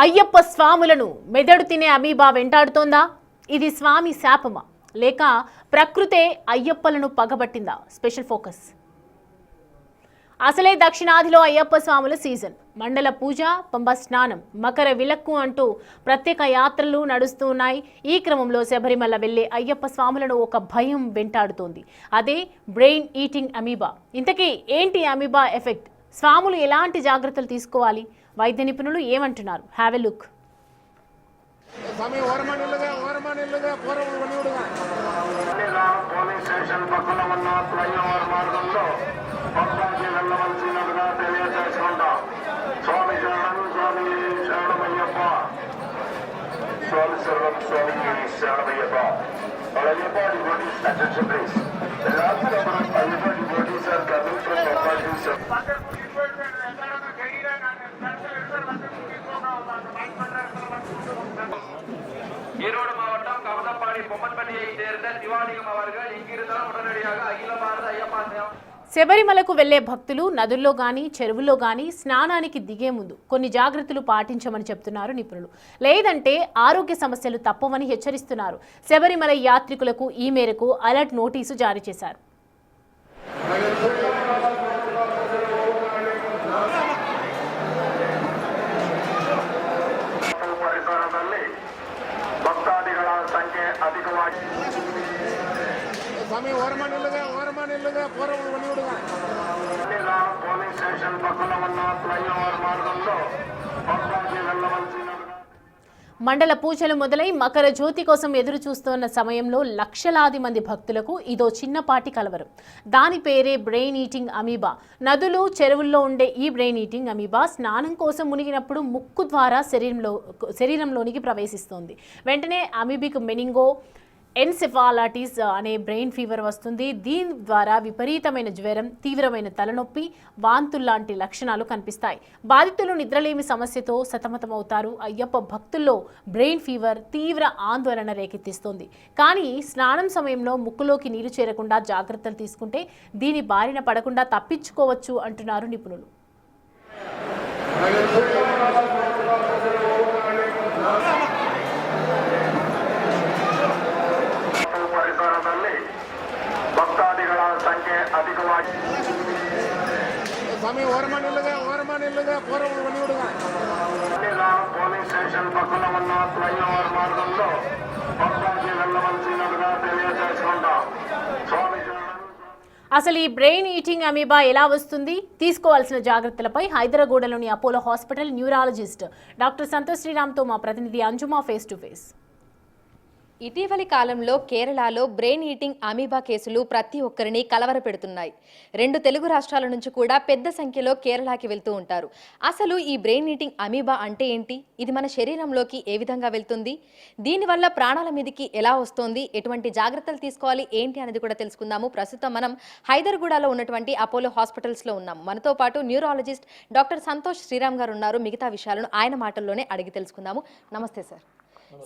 అయ్యప్ప స్వాములను మెదడు తినే అమీబా వెంటాడుతోందా? ఇది స్వామి శాపమా లేక ప్రకృతే అయ్యప్పలను పగబట్టిందా? Special focus. అసలే దక్షిణాదిలో అయ్యప్ప స్వాముల సీజన్. మండల పూజ, పంబ స్నానం, మకర విలక్కు అంటూ ప్రత్యేక యాత్రలు నడుస్తూ ఉన్నాయి. ఈ క్రమంలో శబరిమల వెళ్లే అయ్యప్ప స్వాములను ఒక భయం వెంటాడుతోంది. అదే బ్రెయిన్ ఈటింగ్ అమీబా. ఇంతకీ ఏంటి అమీబా ఎఫెక్ట్? స్వాములు ఎలాంటి జాగ్రత్తలు తీసుకోవాలి? వైద్య నిపుణులు ఏమంటున్నారు? Have a look. ஈரோடு மாவட்டம் கவதப்பாடி பொம்மன்பள்ளியை சேர்ந்த திவானிகம் அவர்கள் இங்கிருந்தால் உடனடியாக அகில பாரத ஐயப்பா శబరిమలకు వెళ్లే భక్తులు నదుల్లో గానీ చెరువుల్లో గానీ స్నానానికి దిగే ముందు కొన్ని జాగ్రత్తలు పాటించమని చెప్తున్నారు నిపుణులు. లేదంటే ఆరోగ్య సమస్యలు తప్పవని హెచ్చరిస్తున్నారు. శబరిమల యాత్రికులకు ఈ మేరకు అలర్ట్ నోటీసు జారీ చేశారు. మండల పూజలు మొదలై మకర జ్యోతి కోసం ఎదురు చూస్తున్న సమయంలో లక్షలాది మంది భక్తులకు ఇదో చిన్నపాటి కలవరం. దాని పేరే బ్రెయిన్ ఈటింగ్ అమీబా. నదులు, చెరువుల్లో ఉండే ఈ బ్రెయిన్ ఈటింగ్ అమీబా స్నానం కోసం మునిగినప్పుడు ముక్కు ద్వారా శరీరంలోనికి ప్రవేశిస్తోంది. వెంటనే అమీబిక్ మెనింగో ఎన్సెఫాలైటిస్ అనే బ్రెయిన్ ఫీవర్ వస్తుంది. దీని ద్వారా విపరీతమైన జ్వరం, తీవ్రమైన తలనొప్పి, వాంతుల్లాంటి లక్షణాలు కనిపిస్తాయి. బాధితులు నిద్రలేమి సమస్యతో సతమతమవుతారు. అయ్యప్ప భక్తుల్లో బ్రెయిన్ ఫీవర్ తీవ్ర ఆందోళన రేకెత్తిస్తోంది. కానీ స్నానం సమయంలో ముక్కులోకి నీరు చేరకుండా జాగ్రత్తలు తీసుకుంటే దీని బారిన పడకుండా తప్పించుకోవచ్చు అంటున్నారు నిపుణులు. అసలు ఈ బ్రెయిన్ ఈటింగ్ అమీబా ఎలా వస్తుంది? తీసుకోవాల్సిన జాగ్రత్తలపై హైదరాబాద్లోని Apollo Hospital neurologist doctor Santosh శ్రీరామ్తో మా ప్రతినిధి అంజుమా ఫేస్ టు ఫేస్. ఇటీవలి కాలంలో కేరళలో బ్రెయిన్ ఈటింగ్ అమీబా కేసులు ప్రతి ఒక్కరిని కలవరపెడుతున్నాయి. 2 తెలుగు రాష్ట్రాల నుంచి కూడా పెద్ద సంఖ్యలో కేరళకి వెళ్తూ ఉంటారు. అసలు ఈ బ్రెయిన్ ఈటింగ్ అమీబా అంటే ఏంటి? ఇది మన శరీరంలోకి ఏ విధంగా వెళ్తుంది? దీనివల్ల ప్రాణాల మీదకి ఎలా వస్తుంది? ఎటువంటి జాగ్రత్తలు తీసుకోవాలి ఏంటి అనేది కూడా తెలుసుకుందాము. ప్రస్తుతం మనం హైదరాబాద్లో ఉన్నటువంటి అపోలో హాస్పిటల్స్లో ఉన్నాం. మనతో పాటు న్యూరాలజిస్ట్ డాక్టర్ సంతోష్ శ్రీరామ్ గారు ఉన్నారు. మిగతా విషయాలను ఆయన మాటల్లోనే అడిగి తెలుసుకుందాము. నమస్తే సార్.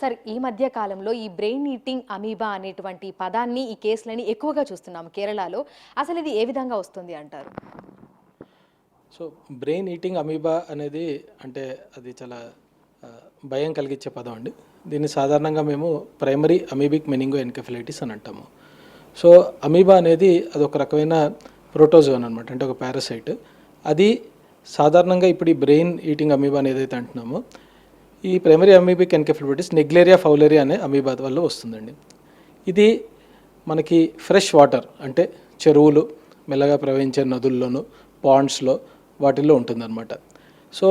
సార్, ఈ మధ్య కాలంలో ఈ బ్రెయిన్ ఈటింగ్ అమీబా అనేటువంటి పదాన్ని, ఈ కేసులని ఎక్కువగా చూస్తున్నాము కేరళలో. అసలు ఇది ఏ విధంగా వస్తుంది అంటారు? సో బ్రెయిన్ ఈటింగ్ అమీబా అనేది అంటే అది చాలా భయం కలిగించే పదం అండి. దీన్ని సాధారణంగా మేము ప్రైమరీ అమీబిక్ మెనింగో ఎన్కెఫలైటిస్ అని అంటాము. సో అమీబా అనేది అదొక రకమైన ప్రోటోజోన్ అనమాట, అంటే ఒక పారాసైట్. అది సాధారణంగా ఇప్పుడు ఈ బ్రెయిన్ ఈటింగ్ అమీబా అని ఏదైతే అంటున్నామో, ఈ primary amoebic encephalitis Naegleria fowleria అనే అమీబా వల్ల వస్తుందండి. ఇది మనకి ఫ్రెష్ వాటర్, అంటే చెరువులు, మెల్లగా ప్రవహించే నదుల్లోనూ, పాండ్స్లో, వాటిల్లో ఉంటుందన్నమాట. సో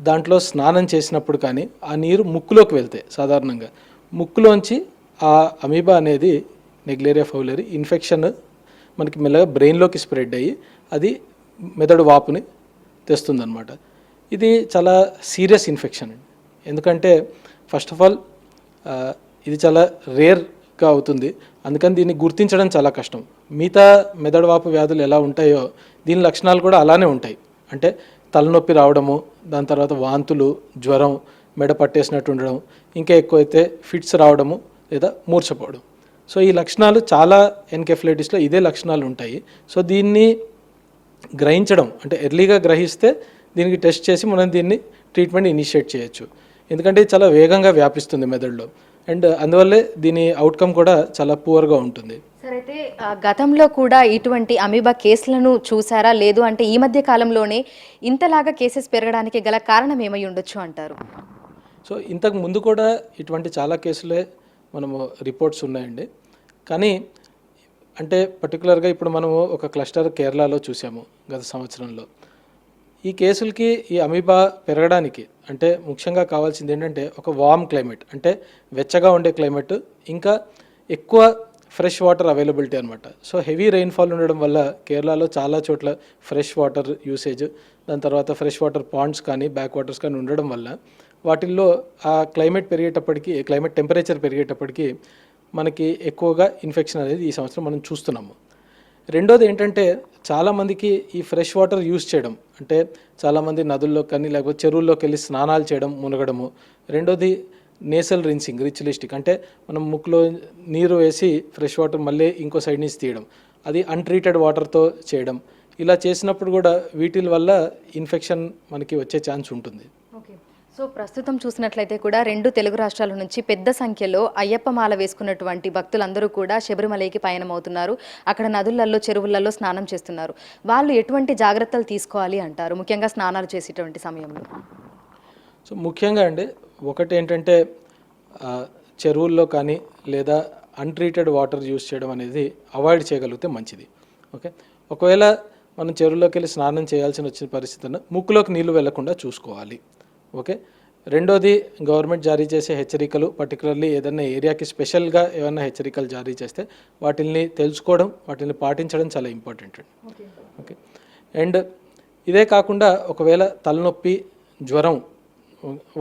దాంట్లో స్నానం చేసినప్పుడు కానీ ఆ నీరు ముక్కులోకి వెళ్తే, సాధారణంగా ముక్కులోంచి ఆ అమీబా అనేది నెగ్లేరియా ఫౌలేరి ఇన్ఫెక్షన్ మనకి మెల్లగా బ్రెయిన్లోకి స్ప్రెడ్ అయ్యి అది మెదడు వాపుని తెస్తుందన్నమాట. ఇది చాలా సీరియస్ ఇన్ఫెక్షన్ అండి. ఎందుకంటే ఫస్ట్ ఆఫ్ ఆల్ ఇది చాలా రేర్గా అవుతుంది. అందుకని దీన్ని గుర్తించడం చాలా కష్టం. మిగతా మెదడువాపు వ్యాధులు ఎలా ఉంటాయో దీని లక్షణాలు కూడా అలానే ఉంటాయి. అంటే తలనొప్పి రావడము, దాని తర్వాత వాంతులు, జ్వరం, మెడ పట్టేసినట్టు ఉండడం, ఇంకా ఎక్కువైతే ఫిట్స్ రావడము లేదా మూర్ఛపోవడం. సో ఈ లక్షణాలు చాలా ఎన్కెఫలైటిస్లో ఇదే లక్షణాలు ఉంటాయి. సో దీన్ని గ్రహించడం అంటే ఎర్లీగా గ్రహిస్తే దీనికి టెస్ట్ చేసి మనం దీన్ని ట్రీట్మెంట్ ఇనిషియేట్ చేయొచ్చు. ఎందుకంటే ఇది చాలా వేగంగా వ్యాపిస్తుంది మెదడులో, అండ్ అందువల్లే దీని అవుట్కమ్ కూడా చాలా పూర్గా ఉంటుంది. సరే, అయితే గతంలో కూడా ఇటువంటి అమీబా కేసులను చూసారా? లేదు అంటే ఈ మధ్య కాలంలోనే ఇంతలాగా కేసెస్ పెరగడానికి గల కారణం ఏమై ఉండొచ్చు అంటారు? సో ఇంతకు ముందు కూడా ఇటువంటి చాలా కేసులే మనము రిపోర్ట్స్ ఉన్నాయండి. కానీ అంటే పర్టికులర్గా ఇప్పుడు మనము ఒక క్లస్టర్ కేరళలో చూసాము గత సంవత్సరంలో. ఈ కేసులకి ఈ అమీబా పెరగడానికి అంటే ముఖ్యంగా కావాల్సింది ఏంటంటే ఒక వార్మ్ క్లైమేట్, అంటే వెచ్చగా ఉండే క్లైమేట్, ఇంకా ఎక్కువ ఫ్రెష్ వాటర్ అవైలబిలిటీ అనమాట. సో హెవీ రెయిన్ఫాల్ ఉండడం వల్ల కేరళలో చాలా చోట్ల ఫ్రెష్ వాటర్ యూసేజ్, దాని తర్వాత ఫ్రెష్ వాటర్ పాండ్స్ కానీ బ్యాక్ వాటర్స్ కానీ ఉండడం వల్ల వాటిల్లో ఆ క్లైమేట్ టెంపరేచర్ పెరిగేటప్పటికి మనకి ఎక్కువగా ఇన్ఫెక్షన్ అనేది ఈ సంవత్సరం మనం చూస్తున్నాము. రెండోది ఏంటంటే చాలామందికి ఈ ఫ్రెష్ వాటర్ యూస్ చేయడం, అంటే చాలామంది నదుల్లో కానీ లేకపోతే చెరువుల్లోకి వెళ్ళి స్నానాలు చేయడం, మునగడము. రెండోది నేసల్ రిన్సింగ్, రిచువలిస్టిక్, అంటే మనం ముక్కులో నీరు వేసి ఫ్రెష్ వాటర్ మళ్ళీ ఇంకో సైడ్ నుంచి తీయడం, అది అన్ట్రీటెడ్ వాటర్తో చేయడం. ఇలా చేసినప్పుడు కూడా వీటి వల్ల ఇన్ఫెక్షన్ మనకి వచ్చే ఛాన్స్ ఉంటుంది. ఓకే, సో ప్రస్తుతం చూసినట్లయితే కూడా 2 తెలుగు రాష్ట్రాల నుంచి పెద్ద సంఖ్యలో అయ్యప్ప మాల వేసుకున్నటువంటి భక్తులందరూ కూడా శబరిమలైకి పయనమవుతున్నారు. అక్కడ నదులలో, చెరువులలో స్నానం చేస్తున్నారు. వాళ్ళు ఎటువంటి జాగ్రత్తలు తీసుకోవాలి అంటారు, ముఖ్యంగా స్నానాలు చేసేటువంటి సమయంలో? సో ముఖ్యంగా అండి, ఒకటి ఏంటంటే చెరువుల్లో కానీ లేదా అన్ట్రీటెడ్ వాటర్ యూస్ చేయడం అనేది అవాయిడ్ చేయగలిగితే మంచిది. ఓకే, ఒకవేళ మనం చెరువులోకి వెళ్ళి స్నానం చేయాల్సిన వచ్చిన పరిస్థితిని ముక్కులోకి నీళ్లు వెళ్లకుండా చూసుకోవాలి. ఓకే, రెండోది గవర్నమెంట్ జారీ చేసే హెచ్చరికలు, పర్టికులర్లీ ఏదైనా ఏరియాకి స్పెషల్గా ఏమైనా హెచ్చరికలు జారీ చేస్తే వాటిని తెలుసుకోవడం, వాటిని పాటించడం చాలా ఇంపార్టెంట్ అండి. ఓకే, అండ్ ఇదే కాకుండా ఒకవేళ తలనొప్పి, జ్వరం,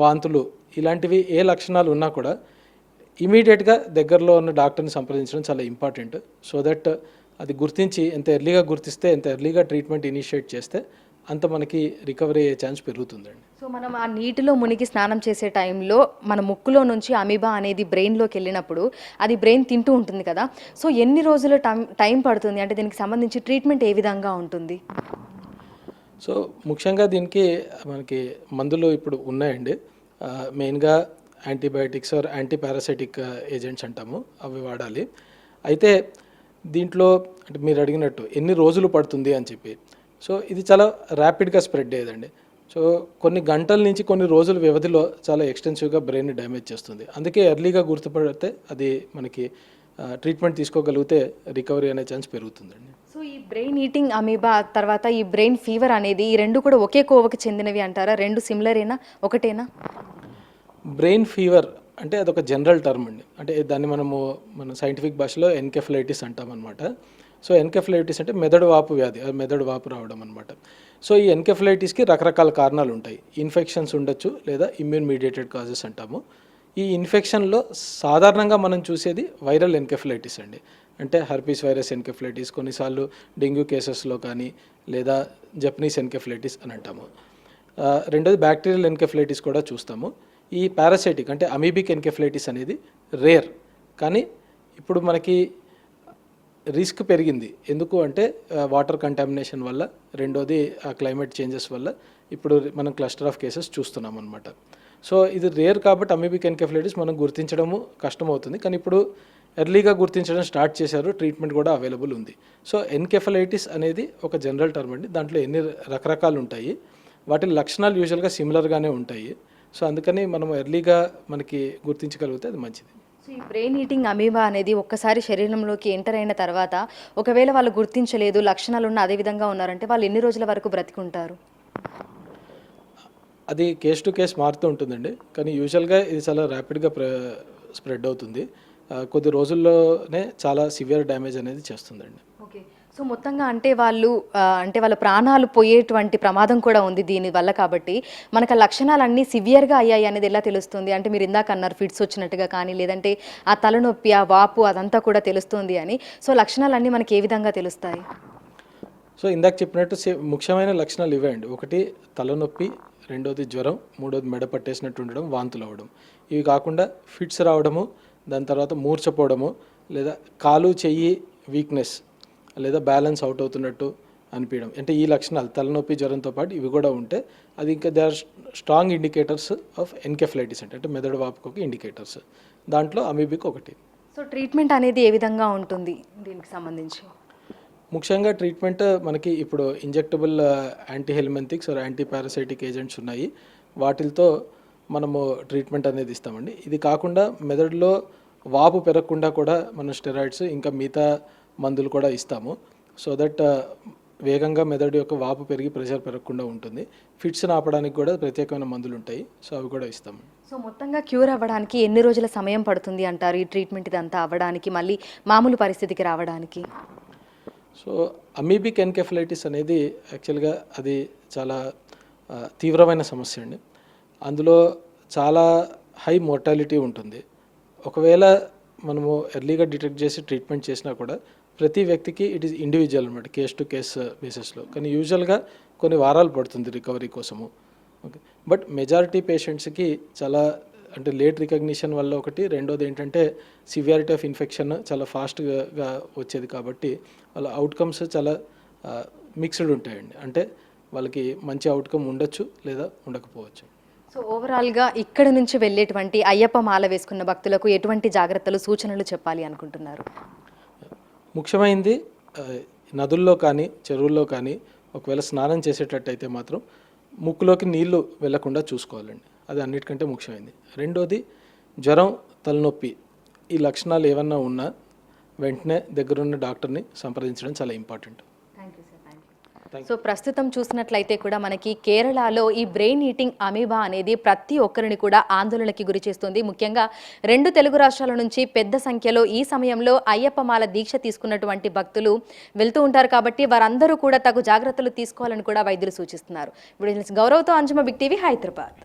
వాంతులు ఇలాంటివి ఏ లక్షణాలు ఉన్నా కూడా ఇమీడియట్గా దగ్గరలో ఉన్న డాక్టర్ని సంప్రదించడం చాలా ఇంపార్టెంట్. సో దట్ అది గుర్తించి ఎంత ఎర్లీగా గుర్తిస్తే, ఎంత ఎర్లీగా ట్రీట్మెంట్ ఇనిషియేట్ చేస్తే అంత మనకి రికవరీ అయ్యే ఛాన్స్ పెరుగుతుందండి. సో మనం ఆ నీటిలో మునిగి స్నానం చేసే టైంలో మన ముక్కులో నుంచి అమీబా అనేది బ్రెయిన్లోకి వెళ్ళినప్పుడు అది బ్రెయిన్ తింటూ ఉంటుంది కదా, సో ఎన్ని రోజులు టైం పడుతుంది? అంటే దీనికి సంబంధించి ట్రీట్మెంట్ ఏ విధంగా ఉంటుంది? సో ముఖ్యంగా దీనికి మనకి మందులు ఇప్పుడు ఉన్నాయండి. మెయిన్గా antibiotics or anti parasitic agents అంటాము, అవి వాడాలి. అయితే దీంట్లో అంటే మీరు అడిగినట్టు ఎన్ని రోజులు పడుతుంది అని చెప్పి, సో ఇది చాలా ర్యాపిడ్గా స్ప్రెడ్ అయ్యేదండి. సో కొన్ని గంటల నుంచి కొన్ని రోజుల వ్యవధిలో చాలా ఎక్స్టెన్సివ్గా బ్రెయిన్ డ్యామేజ్ చేస్తుంది. అందుకే ఎర్లీగా గుర్తుపడితే అది మనకి ట్రీట్మెంట్ తీసుకోగలిగితే రికవరీ అనే ఛాన్స్ పెరుగుతుందండి. సో ఈ బ్రెయిన్ ఈటింగ్ అమీబా తర్వాత ఈ బ్రెయిన్ ఫీవర్ అనేది ఈ రెండు కూడా ఒకే కోవకి చెందినవి అంటారా? రెండు సిమిలరేనా, ఒకటేనా? బ్రెయిన్ ఫీవర్ అంటే అదొక జనరల్ టర్మ్ అండి. అంటే దాన్ని మన సైంటిఫిక్ భాషలో ఎన్కెఫలైటిస్ అంటాం అనమాట. సో ఎన్కెఫలైటిస్ అంటే మెదడు వాపు వ్యాధి, మెదడు వాపు రావడం అనమాట. సో ఈ ఎన్కెఫలైటిస్కి రకరకాల కారణాలు ఉంటాయి. ఇన్ఫెక్షన్స్ ఉండొచ్చు, లేదా ఇమ్యూన్ మీడియేటెడ్ కాజెస్ అంటాము. ఈ ఇన్ఫెక్షన్లో సాధారణంగా మనం చూసేది వైరల్ ఎన్కెఫలైటిస్ అండి. అంటే హర్పీస్ వైరస్ ఎన్కెఫలైటిస్, కొన్నిసార్లు డెంగ్యూ కేసెస్లో కానీ, లేదా జపనీస్ ఎన్కెఫలైటిస్ అని అంటాము. రెండోది బ్యాక్టీరియల్ ఎన్కెఫలైటిస్ కూడా చూస్తాము. ఈ పారాసైటిక్ అంటే అమీబిక్ ఎన్కెఫలైటిస్ అనేది రేర్, కానీ ఇప్పుడు మనకి రిస్క్ పెరిగింది. ఎందుకు అంటే వాటర్ కంటామినేషన్ వల్ల, రెండోది ఆ క్లైమేట్ చేంజెస్ వల్ల ఇప్పుడు మనం క్లస్టర్ ఆఫ్ కేసెస్ చూస్తున్నాం అనమాట. సో ఇది రేర్ కాబట్టి అమీబిక్ ఎన్కెఫలైటిస్ మనం గుర్తించడము కష్టమవుతుంది, కానీ ఇప్పుడు ఎర్లీగా గుర్తించడం స్టార్ట్ చేశారు, ట్రీట్మెంట్ కూడా అవైలబుల్ ఉంది. సో ఎన్కెఫలైటిస్ అనేది ఒక జనరల్ టర్మ్ అండి. దాంట్లో ఎన్ని రకరకాలు ఉంటాయి, వాటి లక్షణాలు యూజువల్గా సిమిలర్గానే ఉంటాయి. సో అందుకని మనం ఎర్లీగా మనకి గుర్తించగలిగితే అది మంచిది. సో ఈ బ్రెయిన్ ఈటింగ్ అమీబా అనేది ఒక్కసారి శరీరంలోకి ఎంటర్ అయిన తర్వాత ఒకవేళ వాళ్ళు గుర్తించలేదు, లక్షణాలు ఉన్న అదే విధంగా ఉన్నారంటే వాళ్ళు ఎన్ని రోజుల వరకు బ్రతికుంటారు? అది కేస్ టు కేస్ మారుతూ ఉంటుందండి, కానీ యూజువల్గా ఇది చాలా ర్యాపిడ్గా స్ప్రెడ్ అవుతుంది. కొద్ది రోజుల్లోనే చాలా సివియర్ డ్యామేజ్ అనేది చేస్తుందండి. ఓకే, సో మొత్తంగా అంటే వాళ్ళ ప్రాణాలు పోయేటువంటి ప్రమాదం కూడా ఉంది దీనివల్ల. కాబట్టి మనకు ఆ లక్షణాలన్నీ సివియర్గా అయ్యాయి అనేది ఎలా తెలుస్తుంది? అంటే మీరు ఇందాక అన్నారు ఫిట్స్ వచ్చినట్టుగా కానీ, లేదంటే ఆ తలనొప్పి, ఆ వాపు అదంతా కూడా తెలుస్తుంది అని. సో లక్షణాలన్నీ మనకి ఏ విధంగా తెలుస్తాయి? సో ఇందాక చెప్పినట్టు ముఖ్యమైన లక్షణాలు ఇవే అండి. ఒకటి తలనొప్పి, రెండోది జ్వరం, మూడోది మెడ పట్టేసినట్టు ఉండడం, వాంతులు అవ్వడం. ఇవి కాకుండా ఫిట్స్ రావడము, దాని తర్వాత మూర్చపోవడము, లేదా కాలు చెయ్యి వీక్నెస్, లేదా బ్యాలెన్స్ అవుట్ అవుతున్నట్టు, అనిపించడం, అంటే ఈ లక్షణాలు తలనొప్పి జ్వరంతో పాటు ఇవి కూడా ఉంటే అది ఇంకా they are strong indicators of encephalitis అంటే మెదడు వాపుకి ఇండికేటర్స్. దాంట్లో అమీబిక్ ఒకటి. సో ట్రీట్మెంట్ అనేది ఏ విధంగా ఉంటుంది దీనికి సంబంధించి? ముఖ్యంగా ట్రీట్మెంట్ మనకి ఇప్పుడు injectable antihelminthics or anti parasitic agents ఉన్నాయి, వాటితో మనము ట్రీట్మెంట్ అనేది ఇస్తామండి. ఇది కాకుండా మెదడులో వాపు పెరగకుండా కూడా మనం స్టెరాయిడ్స్ ఇంకా మిగతా మందులు కూడా ఇస్తాము. సో దట్ వేగంగా మెదడు యొక్క వాపు పెరిగి ప్రెషర్ పెరగకుండా ఉంటుంది. ఫిట్స్ని ఆపడానికి కూడా ప్రత్యేకమైన మందులు ఉంటాయి, సో అవి కూడా ఇస్తాము. సో మొత్తంగా క్యూర్ అవ్వడానికి ఎన్ని రోజుల సమయం పడుతుంది అంటారు ఈ ట్రీట్మెంట్ ఇదంతా అవ్వడానికి, మళ్ళీ మామూలు పరిస్థితికి రావడానికి? సో అమీబిక్ ఎన్కెఫలైటిస్ అనేది యాక్చువల్గా అది చాలా తీవ్రమైన సమస్య అండి. అందులో చాలా హై మోర్టాలిటీ ఉంటుంది. ఒకవేళ మనము ఎర్లీగా డిటెక్ట్ చేసి ట్రీట్మెంట్ చేసినా కూడా ప్రతి వ్యక్తికి ఇట్ ఈస్ ఇండివిజువల్ అనమాట, కేస్ టు కేస్ బేసిస్లో. కానీ యూజువల్గా కొన్ని వారాలు పడుతుంది రికవరీ కోసము. ఓకే, బట్ మెజారిటీ పేషెంట్స్కి చాలా అంటే లేట్ రికగ్నిషన్ వల్ల ఒకటి, రెండోది ఏంటంటే సివియారిటీ ఆఫ్ ఇన్ఫెక్షన్ చాలా ఫాస్ట్గా వచ్చేది కాబట్టి వాళ్ళ అవుట్కమ్స్ చాలా మిక్స్డ్ ఉంటాయండి. అంటే వాళ్ళకి మంచి అవుట్కమ్ ఉండొచ్చు లేదా ఉండకపోవచ్చు. సో ఓవరాల్గా ఇక్కడ నుంచి వెళ్ళేటువంటి అయ్యప్ప మాల వేసుకున్న భక్తులకు ఎటువంటి జాగ్రత్తలు సూచనలు చెప్పాలి అనుకుంటున్నారు? ముఖ్యమైనది నదుల్లో కానీ చెరువుల్లో కానీ ఒకవేళ స్నానం చేసేటట్టయితే మాత్రం ముక్కులోకి నీళ్లు వెళ్లకుండా చూసుకోవాలండి, అది అన్నిటికంటే ముఖ్యమైనది. రెండోది జ్వరం, తలనొప్పి ఈ లక్షణాలు ఏమన్నా ఉన్నా వెంటనే దగ్గరున్న డాక్టర్ని సంప్రదించడం చాలా ఇంపార్టెంట్. సో ప్రస్తుతం చూసినట్లయితే కూడా మనకి కేరళలో ఈ బ్రెయిన్ ఈటింగ్ అమీబా అనేది ప్రతి ఒక్కరిని కూడా ఆందోళనకి గురి చేస్తుంది. ముఖ్యంగా 2 తెలుగు రాష్ట్రాల నుంచి పెద్ద సంఖ్యలో ఈ సమయంలో అయ్యప్పమాల దీక్ష తీసుకున్నటువంటి భక్తులు వెళ్తూ ఉంటారు కాబట్టి వారందరూ కూడా తగు జాగ్రత్తలు తీసుకోవాలని కూడా వైద్యులు సూచిస్తున్నారు. గౌరవ్తో అంజుమ, బిగ్ టీవీ, హైదరాబాద్.